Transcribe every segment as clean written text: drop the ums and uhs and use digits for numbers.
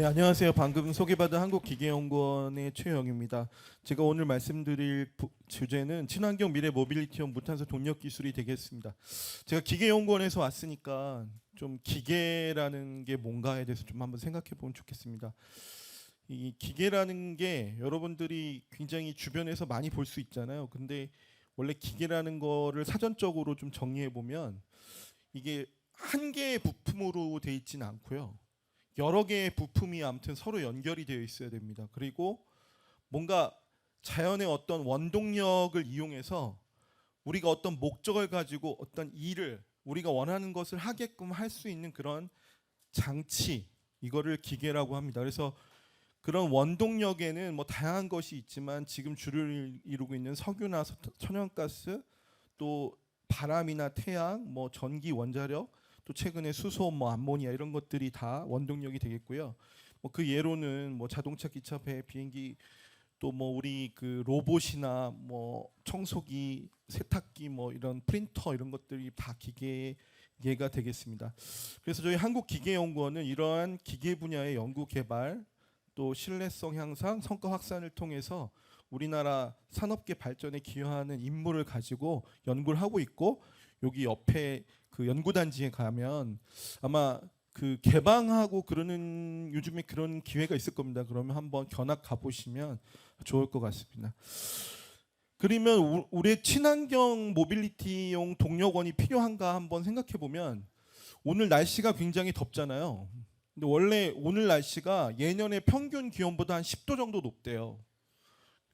네, 안녕하세요. 방금 소개받은 한국기계연구원의 최영입니다. 제가 오늘 말씀드릴 주제는 친환경 미래 모빌리티형 무탄소 동력 기술이 되겠습니다. 제가 기계연구원에서 왔으니까 좀 기계라는 게 뭔가에 대해서 좀 한번 생각해 보면 좋겠습니다. 이 기계라는 게 여러분들이 굉장히 주변에서 많이 볼 수 있잖아요. 근데 원래 기계라는 거를 사전적으로 좀 정리해 보면 이게 한 개의 부품으로 돼 있지는 않고요. 여러 개의 부품이 아무튼 서로 연결이 되어 있어야 됩니다. 그리고 뭔가 자연의 어떤 원동력을 이용해서 우리가 어떤 목적을 가지고 어떤 일을 우리가 원하는 것을 하게끔 할 수 있는 그런 장치, 이거를 기계라고 합니다. 그래서 그런 원동력에는 뭐 다양한 것이 있지만 지금 주를 이루고 있는 석유나 천연가스, 또 바람이나 태양, 뭐 전기, 원자력, 또 최근에 수소, 뭐 암모니아 이런 것들이 다 원동력이 되겠고요. 뭐 그 예로는 뭐 자동차, 기차, 배, 비행기, 또 뭐 우리 그 로봇이나 뭐 청소기, 세탁기, 뭐 이런 프린터 이런 것들이 다 기계가 되겠습니다. 그래서 저희 한국기계연구원은 이러한 기계 분야의 연구 개발, 또 신뢰성 향상, 성과 확산을 통해서 우리나라 산업계 발전에 기여하는 임무를 가지고 연구를 하고 있고, 여기 옆에 그 연구단지에 가면 아마 그 개방하고 그러는 요즘에 그런 기회가 있을 겁니다. 그러면 한번 견학 가보시면 좋을 것 같습니다. 그러면 우리의 친환경 모빌리티용 동력원이 필요한가 한번 생각해 보면, 오늘 날씨가 굉장히 덥잖아요. 근데 원래 오늘 날씨가 예년의 평균 기온보다 한 10도 정도 높대요.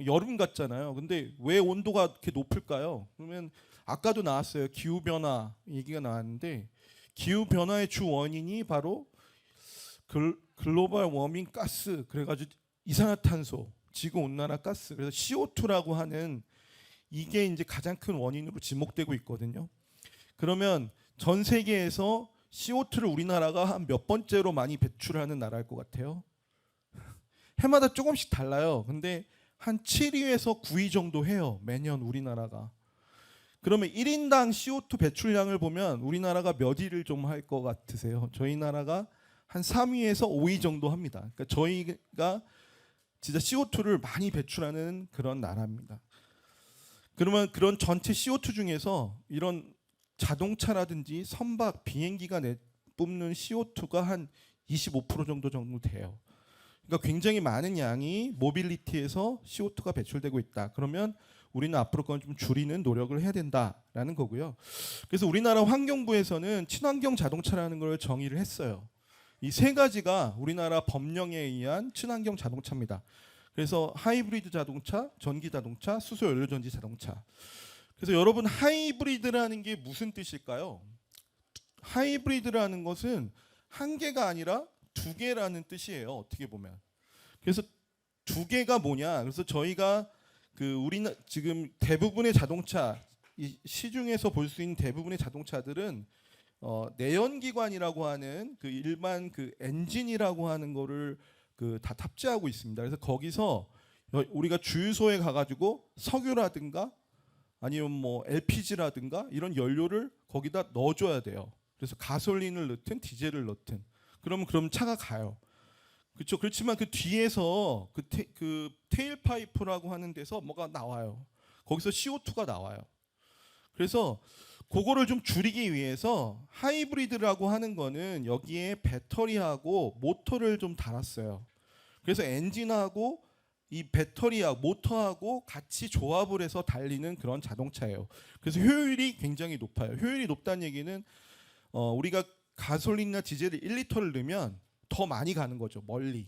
여름 같잖아요. 근데 왜 온도가 이렇게 높을까요? 그러면 아까도 나왔어요. 기후 변화 얘기가 나왔는데, 기후 변화의 주 원인이 바로 글로벌 워밍 가스, 그래가지고 이산화탄소, 지구 온난화 가스, 그래서 CO2라고 하는 이게 이제 가장 큰 원인으로 지목되고 있거든요. 그러면 전 세계에서 CO2를 우리나라가 한 몇 번째로 많이 배출하는 나라일 것 같아요? 해마다 조금씩 달라요. 근데 한 7위에서 9위 정도 해요. 매년 우리나라가. 그러면 1인당 CO2 배출량을 보면 우리나라가 몇 위를 좀 할 것 같으세요? 저희 나라가 한 3위에서 5위 정도 합니다. 그러니까 저희가 진짜 CO2를 많이 배출하는 그런 나라입니다. 그러면 그런 전체 CO2 중에서 이런 자동차라든지 선박, 비행기가 뿜는 CO2가 한 25% 정도 돼요. 그러니까 굉장히 많은 양이 모빌리티에서 CO2가 배출되고 있다. 그러면 우리는 앞으로 그건 좀 줄이는 노력을 해야 된다라는 거고요. 그래서 우리나라 환경부에서는 친환경 자동차라는 걸 정의를 했어요. 이 세 가지가 우리나라 법령에 의한 친환경 자동차입니다. 그래서 하이브리드 자동차, 전기 자동차, 수소 연료 전지 자동차. 그래서 여러분, 하이브리드라는 게 무슨 뜻일까요? 하이브리드라는 것은 한 개가 아니라 두 개라는 뜻이에요. 어떻게 보면. 그래서 두 개가 뭐냐? 그래서 저희가 그 우리나 지금 대부분의 자동차, 이 시중에서 볼 수 있는 대부분의 자동차들은 내연기관이라고 하는 그 일반 그 엔진이라고 하는 거를 그 다 탑재하고 있습니다. 그래서 거기서 우리가 주유소에 가가지고 석유라든가 아니면 뭐 LPG라든가 이런 연료를 거기다 넣어줘야 돼요. 그래서 가솔린을 넣든 디젤을 넣든 그럼 차가 가요. 그렇죠. 그렇지만 그 뒤에서 그 테일 파이프라고 하는 데서 뭐가 나와요. 거기서 CO2가 나와요. 그래서 그거를 좀 줄이기 위해서 하이브리드라고 하는 거는 여기에 배터리하고 모터를 좀 달았어요. 그래서 엔진하고 이 배터리하고 모터하고 같이 조합을 해서 달리는 그런 자동차예요. 그래서 효율이 굉장히 높아요. 효율이 높다는 얘기는 우리가 가솔린이나 디젤을 1리터를 넣으면 더 많이 가는 거죠. 멀리.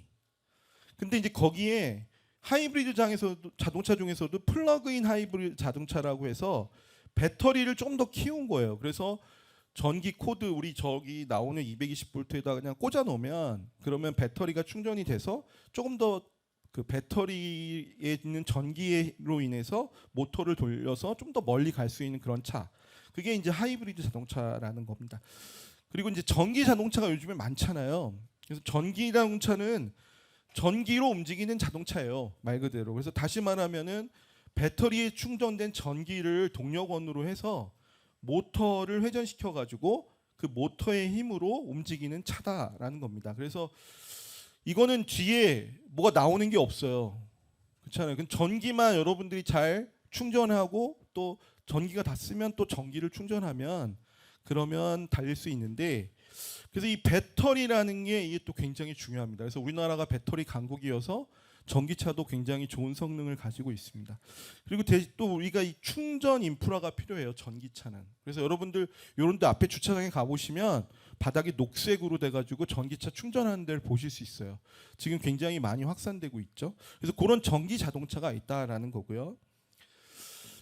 근데 이제 거기에 하이브리드 장에서도, 자동차 중에서도 플러그인 하이브리드 자동차라고 해서 배터리를 좀 더 키운 거예요. 그래서 전기 코드 우리 저기 나오는 220V에다 그냥 꽂아 놓으면, 그러면 배터리가 충전이 돼서 조금 더 그 배터리에 있는 전기로 인해서 모터를 돌려서 좀 더 멀리 갈 수 있는 그런 차. 그게 이제 하이브리드 자동차라는 겁니다. 그리고 이제 전기 자동차가 요즘에 많잖아요. 그래서 전기 자동차는 전기로 움직이는 자동차예요. 말 그대로. 그래서 다시 말하면은 배터리에 충전된 전기를 동력원으로 해서 모터를 회전시켜 가지고 그 모터의 힘으로 움직이는 차다라는 겁니다. 그래서 이거는 뒤에 뭐가 나오는 게 없어요. 그렇잖아요. 그 전기만 여러분들이 잘 충전하고 또 전기가 다 쓰면 또 전기를 충전하면 그러면 달릴 수 있는데, 그래서 이 배터리라는 게 이게 또 굉장히 중요합니다. 그래서 우리나라가 배터리 강국이어서 전기차도 굉장히 좋은 성능을 가지고 있습니다. 그리고 또 우리가 이 충전 인프라가 필요해요. 전기차는. 그래서 여러분들 이런 데 앞에 주차장에 가보시면 바닥이 녹색으로 돼가지고 전기차 충전하는 데를 보실 수 있어요. 지금 굉장히 많이 확산되고 있죠. 그래서 그런 전기 자동차가 있다라는 거고요.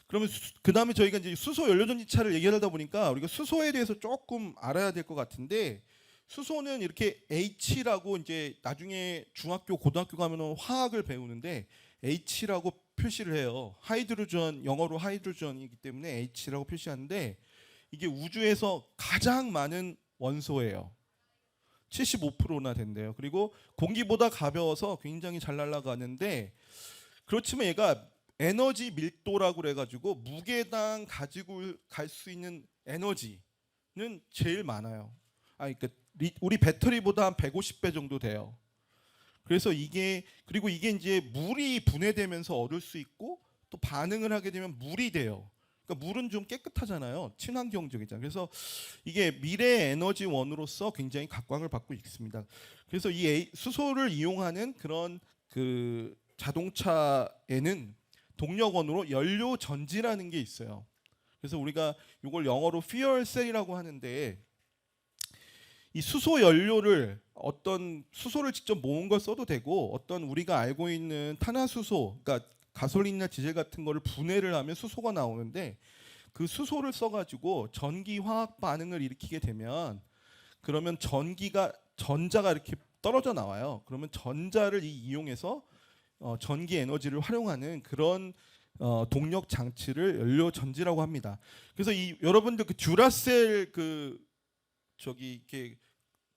그러면 그 다음에 저희가 이제 수소 연료전지차를 얘기하다 보니까 우리가 수소에 대해서 조금 알아야 될 것 같은데, 수소는 이렇게 H라고 이제 나중에 중학교 고등학교 가면은 화학을 배우는데 H라고 표시를 해요. 하이드로전, 영어로 하이드로전이기 때문에 H라고 표시하는데, 이게 우주에서 가장 많은 원소예요. 75%나 된대요. 그리고 공기보다 가벼워서 굉장히 잘 날아가는데, 그렇지만 얘가 에너지 밀도라고 그래가지고 무게당 가지고 갈 수 있는 에너지는 제일 많아요. 그러니까 우리 배터리보다 한 150배 정도 돼요. 그래서 그리고 이게 이제 물이 분해되면서 얻을 수 있고 또 반응을 하게 되면 물이 돼요. 그러니까 물은 좀 깨끗하잖아요. 친환경적이잖아요. 그래서 이게 미래 에너지원으로서 굉장히 각광을 받고 있습니다. 그래서 이 수소를 이용하는 그런 그 자동차에는 동력원으로 연료 전지라는 게 있어요. 그래서 우리가 이걸 영어로 fuel cell이라고 하는데, 이 수소 연료를 어떤 수소를 직접 모은 걸 써도 되고, 어떤 우리가 알고 있는 탄화수소, 그러니까 가솔린이나 디젤 같은 거를 분해를 하면 수소가 나오는데, 그 수소를 써가지고 전기 화학 반응을 일으키게 되면 그러면 전자가 이렇게 떨어져 나와요. 그러면 전자를 이용해서 전기 에너지를 활용하는 그런 동력 장치를 연료 전지라고 합니다. 그래서 여러분들 그 듀라셀 저기 이렇게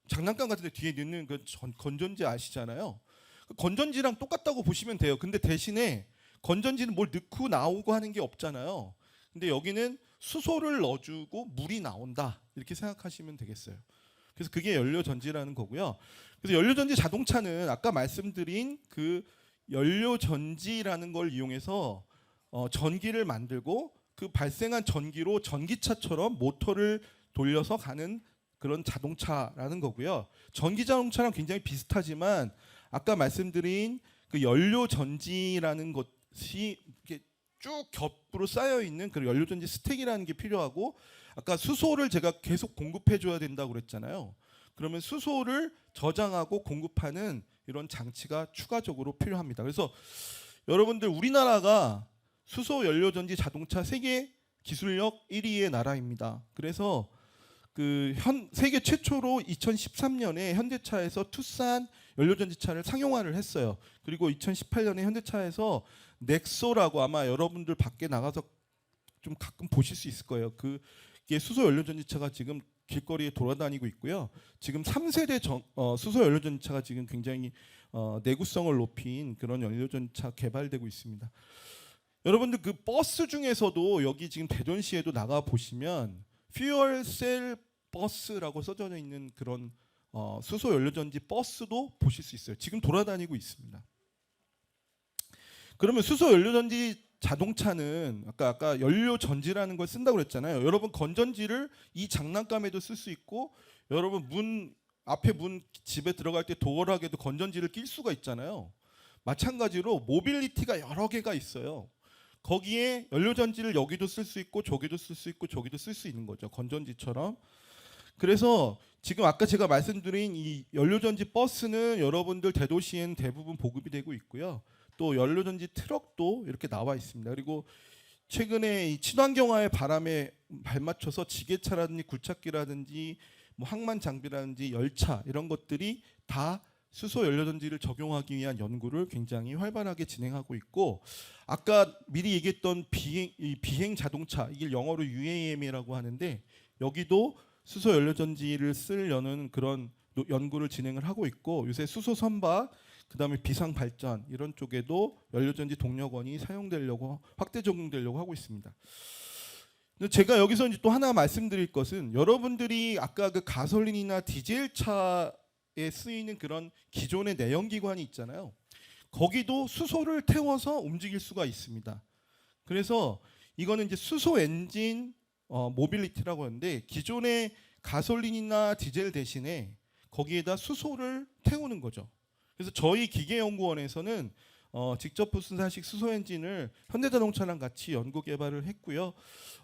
장난감 같은 데 뒤에 넣는 그 건전지 아시잖아요. 그 건전지랑 똑같다고 보시면 돼요. 근데 대신에 건전지는 뭘 넣고 나오고 하는 게 없잖아요. 근데 여기는 수소를 넣어주고 물이 나온다, 이렇게 생각하시면 되겠어요. 그래서 그게 연료전지라는 거고요. 그래서 연료전지 자동차는 아까 말씀드린 그 연료전지라는 걸 이용해서 전기를 만들고 그 발생한 전기로 전기차처럼 모터를 돌려서 가는 그런 자동차라는 거고요. 전기 자동차랑 굉장히 비슷하지만 아까 말씀드린 그 연료전지라는 것이 이렇게 쭉 겹으로 쌓여 있는 그 연료전지 스택이라는 게 필요하고, 아까 수소를 제가 계속 공급해 줘야 된다고 그랬잖아요. 그러면 수소를 저장하고 공급하는 이런 장치가 추가적으로 필요합니다. 그래서 여러분들 우리나라가 수소 연료전지 자동차 세계 기술력 1위의 나라입니다. 그래서 세계 최초로 2013년에 현대차에서 투싼 연료전지차를 상용화를 했어요. 그리고 2018년에 현대차에서 넥소라고, 아마 여러분들 밖에 나가서 좀 가끔 보실 수 있을 거예요. 그게 수소 연료전지차가 지금 길거리에 돌아다니고 있고요. 지금 3세대 수소 연료전지차가 지금 굉장히 내구성을 높인 그런 연료전지차 개발되고 있습니다. 여러분들 그 버스 중에서도 여기 지금 대전시에도 나가 보시면 퓨얼셀 버스라고 써져 있는 그런 수소 연료전지 버스도 보실 수 있어요. 지금 돌아다니고 있습니다. 그러면 수소 연료전지 자동차는 아까 연료전지라는 걸 쓴다고 그랬잖아요. 여러분 건전지를 이 장난감에도 쓸 수 있고, 여러분 앞에 집에 들어갈 때 도어락에도 건전지를 낄 수가 있잖아요. 마찬가지로 모빌리티가 여러 개가 있어요. 거기에 연료전지를 여기도 쓸 수 있고 저기도 쓸 수 있고 저기도 쓸 수 있는 거죠. 건전지처럼. 그래서 지금 아까 제가 말씀드린 이 연료전지 버스는 여러분들 대도시엔 대부분 보급이 되고 있고요. 또 연료전지 트럭도 이렇게 나와 있습니다. 그리고 최근에 이 친환경화의 바람에 발맞춰서 지게차라든지 굴착기라든지 뭐 항만 장비라든지 열차 이런 것들이 다 수소 연료전지를 적용하기 위한 연구를 굉장히 활발하게 진행하고 있고, 아까 미리 얘기했던 비행 자동차, 이게 영어로 UAM이라고 하는데, 여기도 수소 연료전지를 쓰려는 그런 연구를 진행을 하고 있고, 요새 수소 선박, 그다음에 비상 발전 이런 쪽에도 연료전지 동력원이 사용되려고 확대 적용되려고 하고 있습니다. 근데 제가 여기서 이제 또 하나 말씀드릴 것은, 여러분들이 아까 그 가솔린이나 디젤 차에 쓰이는 그런 기존의 내연기관이 있잖아요. 거기도 수소를 태워서 움직일 수가 있습니다. 그래서 이거는 이제 수소 엔진 모빌리티라고 하는데 기존의 가솔린이나 디젤 대신에 거기에다 수소를 태우는 거죠. 그래서 저희 기계연구원에서는 직접 부순사식 수소 엔진을 현대자동차랑 같이 연구 개발을 했고요.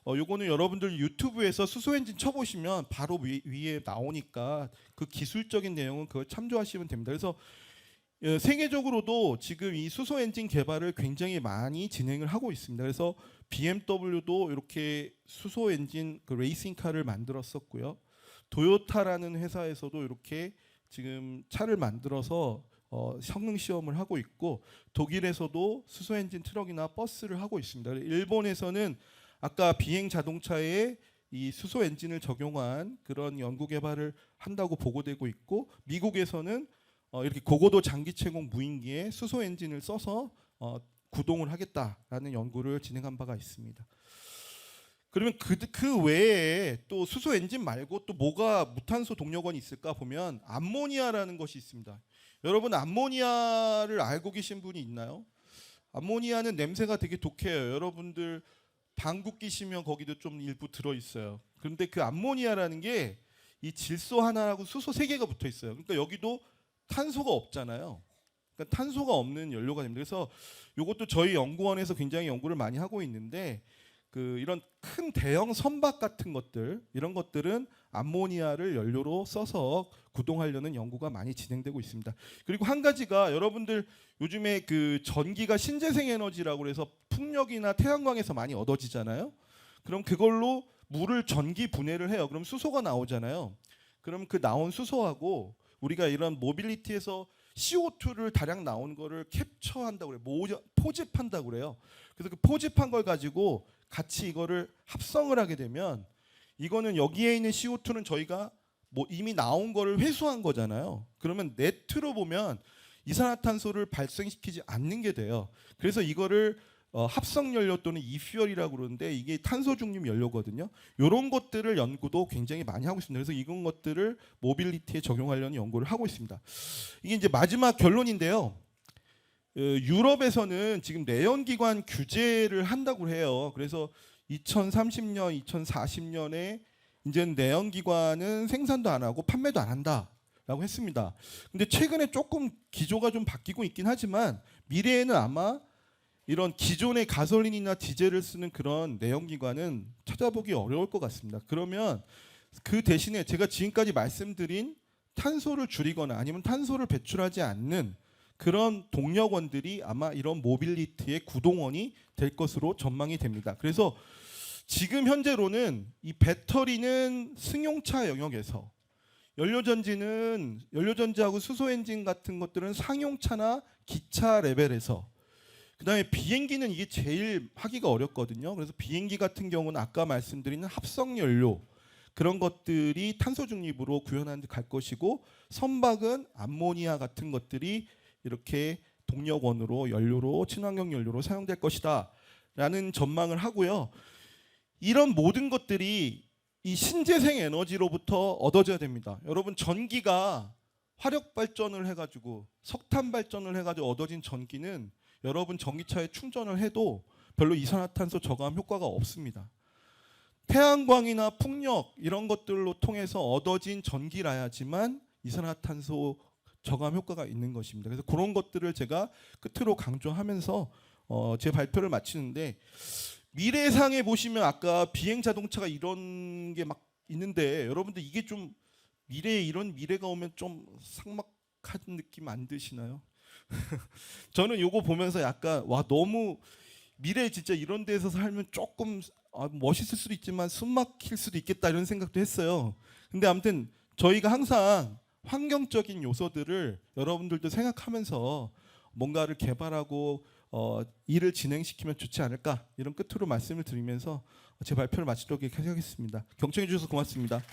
요거는 여러분들 유튜브에서 수소 엔진 쳐보시면 바로 위에 나오니까 그 기술적인 내용은 그걸 참조하시면 됩니다. 그래서 세계적으로도 지금 이 수소 엔진 개발을 굉장히 많이 진행을 하고 있습니다. 그래서 BMW도 이렇게 수소 엔진 그 레이싱카를 만들었었고요. 도요타라는 회사에서도 이렇게 지금 차를 만들어서 성능 시험을 하고 있고, 독일에서도 수소 엔진 트럭이나 버스를 하고 있습니다. 일본에서는 아까 비행 자동차에 이 수소 엔진을 적용한 그런 연구 개발을 한다고 보고되고 있고, 미국에서는 이렇게 고고도 장기 채공 무인기에 수소 엔진을 써서 구동을 하겠다라는 연구를 진행한 바가 있습니다. 그러면 그 외에 또 수소 엔진 말고 또 뭐가 무탄소 동력원이 있을까 보면 암모니아라는 것이 있습니다. 여러분 암모니아를 알고 계신 분이 있나요? 암모니아는 냄새가 되게 독해요. 여러분들 방귀 끼시면 거기도 좀 일부 들어 있어요. 그런데 그 암모니아라는 게 이 질소 하나하고 수소 세 개가 붙어 있어요. 그러니까 여기도 탄소가 없잖아요. 그러니까 탄소가 없는 연료가 됩니다. 그래서 이것도 저희 연구원에서 굉장히 연구를 많이 하고 있는데, 이런 큰 대형 선박 같은 것들, 이런 것들은 암모니아를 연료로 써서 구동하려는 연구가 많이 진행되고 있습니다. 그리고 한 가지가, 여러분들 요즘에 그 전기가 신재생 에너지라고 해서 풍력이나 태양광에서 많이 얻어지잖아요. 그럼 그걸로 물을 전기 분해를 해요. 그럼 수소가 나오잖아요. 그럼 그 나온 수소하고 우리가 이런 모빌리티에서 CO2를 다량 나온 거를 캡처한다고 그래요. 포집한다고 그래요. 그래서 그 포집한 걸 가지고 같이 이거를 합성을 하게 되면, 이거는 여기에 있는 CO2는 저희가 뭐 이미 나온 거를 회수한 거잖아요. 그러면 네트로 보면 이산화탄소를 발생시키지 않는 게 돼요. 그래서 이거를 합성 연료 또는 이퓨얼이라고 그러는데, 이게 탄소 중립 연료거든요. 이런 것들을 연구도 굉장히 많이 하고 있습니다. 그래서 이런 것들을 모빌리티에 적용하려는 연구를 하고 있습니다. 이게 이제 마지막 결론인데요. 유럽에서는 지금 내연기관 규제를 한다고 해요. 그래서 2030년, 2040년에 이제 내연기관은 생산도 안 하고 판매도 안 한다라고 했습니다. 근데 최근에 조금 기조가 좀 바뀌고 있긴 하지만, 미래에는 아마 이런 기존의 가솔린이나 디젤을 쓰는 그런 내연기관은 찾아보기 어려울 것 같습니다. 그러면 그 대신에 제가 지금까지 말씀드린 탄소를 줄이거나 아니면 탄소를 배출하지 않는 그런 동력원들이 아마 이런 모빌리티의 구동원이 될 것으로 전망이 됩니다. 그래서 지금 현재로는 이 배터리는 승용차 영역에서, 연료전지하고 수소 엔진 같은 것들은 상용차나 기차 레벨에서, 그다음에 비행기는 이게 제일 하기가 어렵거든요. 그래서 비행기 같은 경우는 아까 말씀드린 합성 연료, 그런 것들이 탄소 중립으로 구현하는 데 갈 것이고, 선박은 암모니아 같은 것들이 이렇게 동력원으로, 연료로, 친환경 연료로 사용될 것이다라는 전망을 하고요. 이런 모든 것들이 이 신재생 에너지로부터 얻어져야 됩니다. 여러분, 전기가 화력 발전을 해가지고, 석탄 발전을 해가지고 얻어진 전기는 여러분 전기차에 충전을 해도 별로 이산화탄소 저감 효과가 없습니다. 태양광이나 풍력 이런 것들로 통해서 얻어진 전기라야지만 이산화탄소 저감 효과가 있는 것입니다. 그래서 그런 것들을 제가 끝으로 강조하면서 제 발표를 마치는데, 미래상에 보시면 아까 비행 자동차가 이런 게 막 있는데, 여러분들 이게 좀 미래에 이런 미래가 오면 좀 삭막한 느낌 안 드시나요? 저는 요거 보면서 약간 너무 미래에 진짜 이런 데서 살면 조금 멋있을 수도 있지만 숨 막힐 수도 있겠다 이런 생각도 했어요. 근데 아무튼 저희가 항상 환경적인 요소들을 여러분들도 생각하면서 뭔가를 개발하고 일을 진행시키면 좋지 않을까, 이런 끝으로 말씀을 드리면서 제 발표를 마치도록 하겠습니다. 경청해 주셔서 고맙습니다.